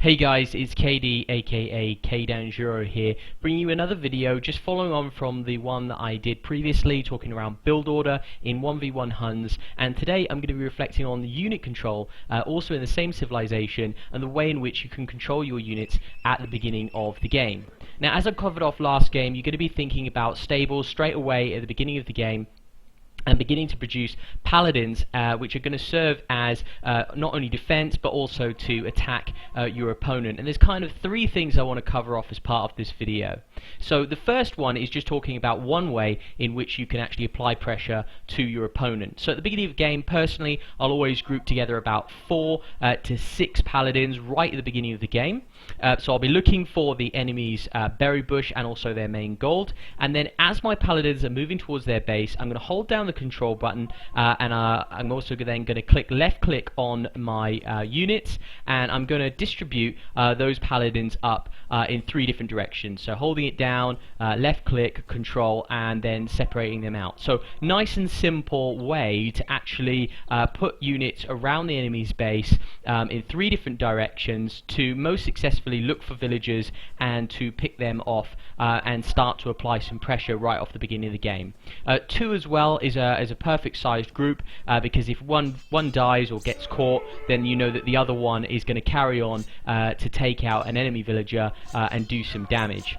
Hey guys, it's KD aka KDown0 here, bringing you another video just following on from the one that I did previously, talking around build order in 1v1 Huns, and today I'm going to be reflecting on the unit control, also in the same civilization, and the way in which you can control your units at the beginning of the game. Now, as I covered off last game, you're going to be thinking about stables straight away at the beginning of the game, and beginning to produce paladins which are going to serve as not only defense but also to attack your opponent. And there's kind of three things I want to cover off as part of this video. So the first one is just talking about one way in which you can actually apply pressure to your opponent. So at the beginning of the game, personally, I'll always group together about 4 to 6 paladins right at the beginning of the game. So I'll be looking for the enemy's berry bush and also their main gold, and then as my paladins are moving towards their base, I'm going to hold down the control button and I'm also then going to left click on my units, and I'm going to distribute those paladins up in 3 different directions. So holding it down, left click, control, and then separating them out. So nice and simple way to actually put units around the enemy's base in 3 different directions to most successfully look for villagers and to pick them off and start to apply some pressure right off the beginning of the game. 2 as well is a perfect sized group because if one dies or gets caught, then you know that the other one is going to carry on to take out an enemy villager and do some damage.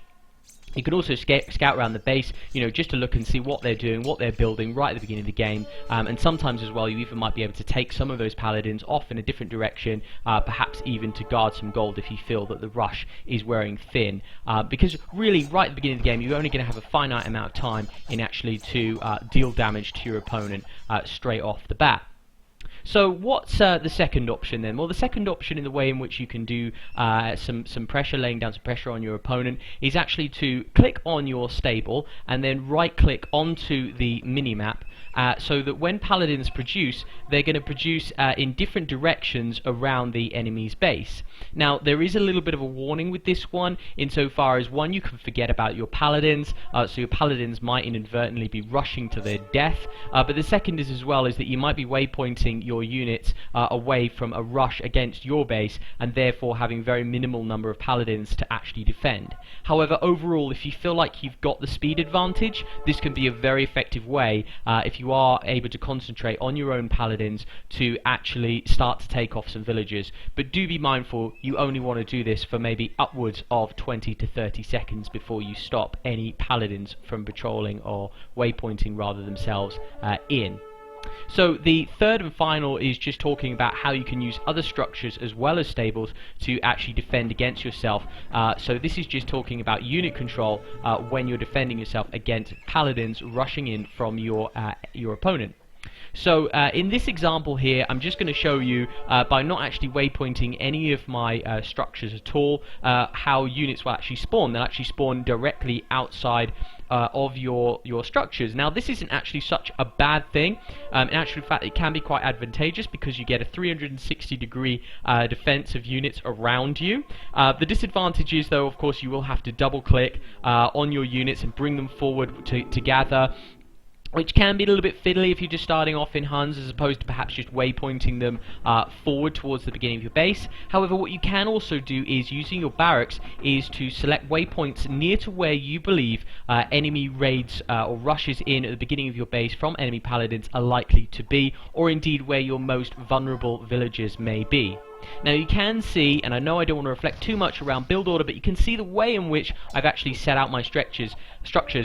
You can also scout around the base, you know, just to look and see what they're doing, what they're building right at the beginning of the game, and sometimes as well you even might be able to take some of those paladins off in a different direction, perhaps even to guard some gold if you feel that the rush is wearing thin, because really right at the beginning of the game you're only going to have a finite amount of time in actually to deal damage to your opponent straight off the bat. So what's the second option then? Well, the second option in the way in which you can do some pressure, laying down some pressure on your opponent, is actually to click on your stable and then right click onto the minimap, so that when paladins produce, they're going to produce in different directions around the enemy's base. Now, there is a little bit of a warning with this one, insofar as one, you can forget about your paladins, so your paladins might inadvertently be rushing to their death, but the second is as well is that you might be waypointing your units away from a rush against your base, and therefore having very minimal number of paladins to actually defend. However, overall, if you feel like you've got the speed advantage, this can be a very effective way if you are able to concentrate on your own paladins to actually start to take off some villagers. But do be mindful, you only want to do this for maybe upwards of 20 to 30 seconds before you stop any paladins from patrolling or waypointing rather themselves in. So the third and final is just talking about how you can use other structures as well as stables to actually defend against yourself. So this is just talking about unit control when you're defending yourself against paladins rushing in from your opponent. So in this example here, I'm just going to show you, by not actually waypointing any of my structures at all, how units will actually spawn. They'll actually spawn directly outside of your structures. Now, this isn't actually such a bad thing. In actual fact, it can be quite advantageous because you get a 360-degree defense of units around you. The disadvantage is, though, of course, you will have to double-click on your units and bring them forward to gather, which can be a little bit fiddly if you're just starting off in Huns, as opposed to perhaps just waypointing them forward towards the beginning of your base. However, what you can also do is, using your barracks, is to select waypoints near to where you believe enemy raids or rushes in at the beginning of your base from enemy paladins are likely to be, or indeed where your most vulnerable villagers may be. Now, you can see, and I know I don't want to reflect too much around build order, but you can see the way in which I've actually set out my structures,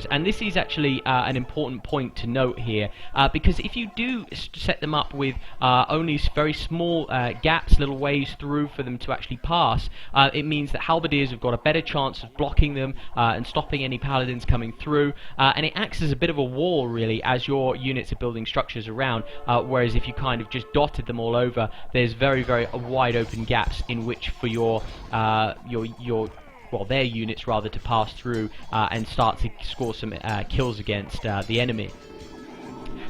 and this is actually an important point to note here, because if you do set them up with only very small gaps, little ways through for them to actually pass, it means that halberdiers have got a better chance of blocking them and stopping any paladins coming through, and it acts as a bit of a wall, really, as your units are building structures around, whereas if you kind of just dotted them all over, there's very, very wide open gaps in which for their units rather to pass through and start to score some kills against the enemy.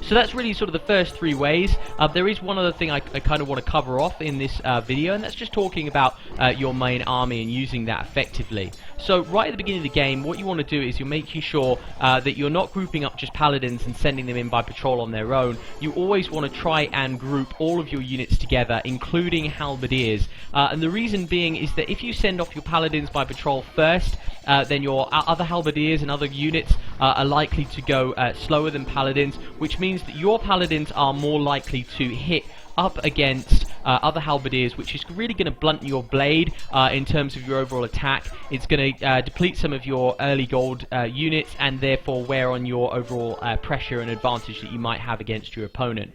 So that's really sort of the first three ways. There is one other thing I kind of want to cover off in this video, and that's just talking about your main army and using that effectively. So right at the beginning of the game, what you want to do is you're making sure that you're not grouping up just paladins and sending them in by patrol on their own. You always want to try and group all of your units together, including halberdiers. And the reason being is that if you send off your paladins by patrol first, then your other halberdiers and other units are likely to go slower than paladins, which means that your paladins are more likely to hit up against other halberdiers, which is really going to blunt your blade in terms of your overall attack. It's going to deplete some of your early gold units and therefore wear on your overall pressure and advantage that you might have against your opponent.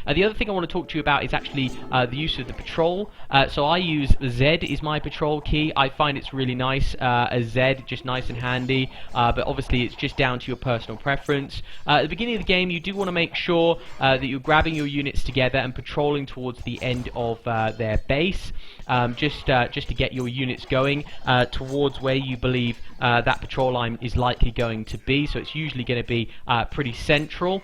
The other thing I want to talk to you about is actually the use of the patrol. So I use Z is my patrol key. I find it's really nice as Z, just nice and handy, but obviously it's just down to your personal preference. At the beginning of the game, you do want to make sure that you're grabbing your units together and patrolling towards the end of their base, just to get your units going towards where you believe that patrol line is likely going to be. So it's usually going to be pretty central.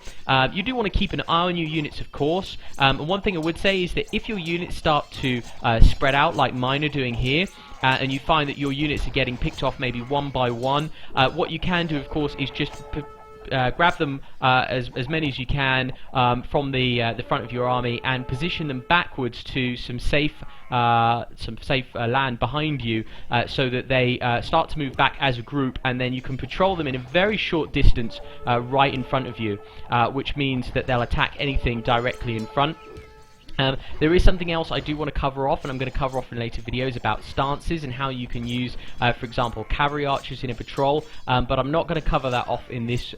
You do want to keep an eye on your units, of course. And one thing I would say is that if your units start to spread out like mine are doing here, and you find that your units are getting picked off maybe one by one, what you can do, of course, is just grab them as many as you can from the front of your army and position them backwards to some safe land behind you, so that they start to move back as a group, and then you can patrol them in a very short distance right in front of you, which means that they'll attack anything directly in front. There is something else I do want to cover off, and I'm going to cover off in later videos about stances and how you can use, for example, cavalry archers in a patrol, but I'm not going to cover that off in this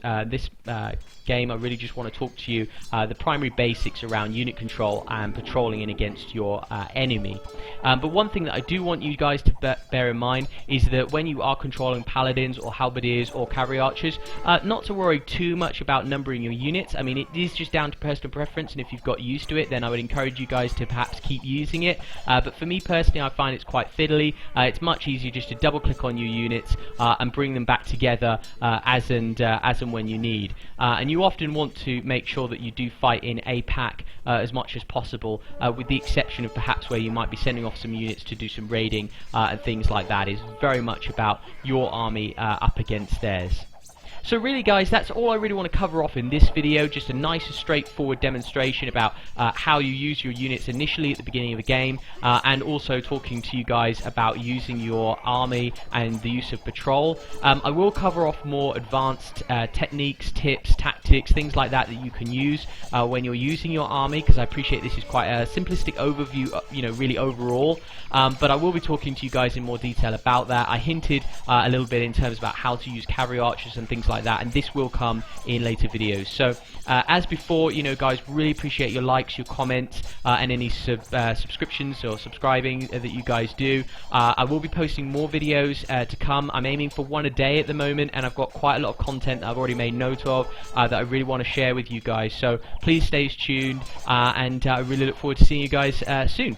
game. I really just want to talk to you the primary basics around unit control and patrolling in against your enemy. But one thing that I do want you guys to bear in mind is that when you are controlling paladins or halberdiers or cavalry archers, not to worry too much about numbering your units. I mean, it is just down to personal preference, and if you've got used to it, then I would encourage you guys to perhaps keep using it, but for me personally, I find it's quite fiddly. It's much easier just to double click on your units and bring them back together as and when you need, and you often want to make sure that you do fight in a pack as much as possible, with the exception of perhaps where you might be sending off some units to do some raiding and things like that. Is very much about your army up against theirs. So really, guys, that's all I really want to cover off in this video. Just a nice, straightforward demonstration about how you use your units initially at the beginning of the game, and also talking to you guys about using your army and the use of patrol. I will cover off more advanced techniques, tips, tactics, things like that you can use when you're using your army, because I appreciate this is quite a simplistic overview, really overall. But I will be talking to you guys in more detail about that. I hinted a little bit in terms about how to use cavalry archers and things like that, and this will come in later videos. So as before, guys, really appreciate your likes, your comments, and any subscriptions or subscribing that you guys do. I will be posting more videos to come. I'm aiming for one a day at the moment, and I've got quite a lot of content that I've already made note of that I really want to share with you guys. So please stay tuned, and I really look forward to seeing you guys soon.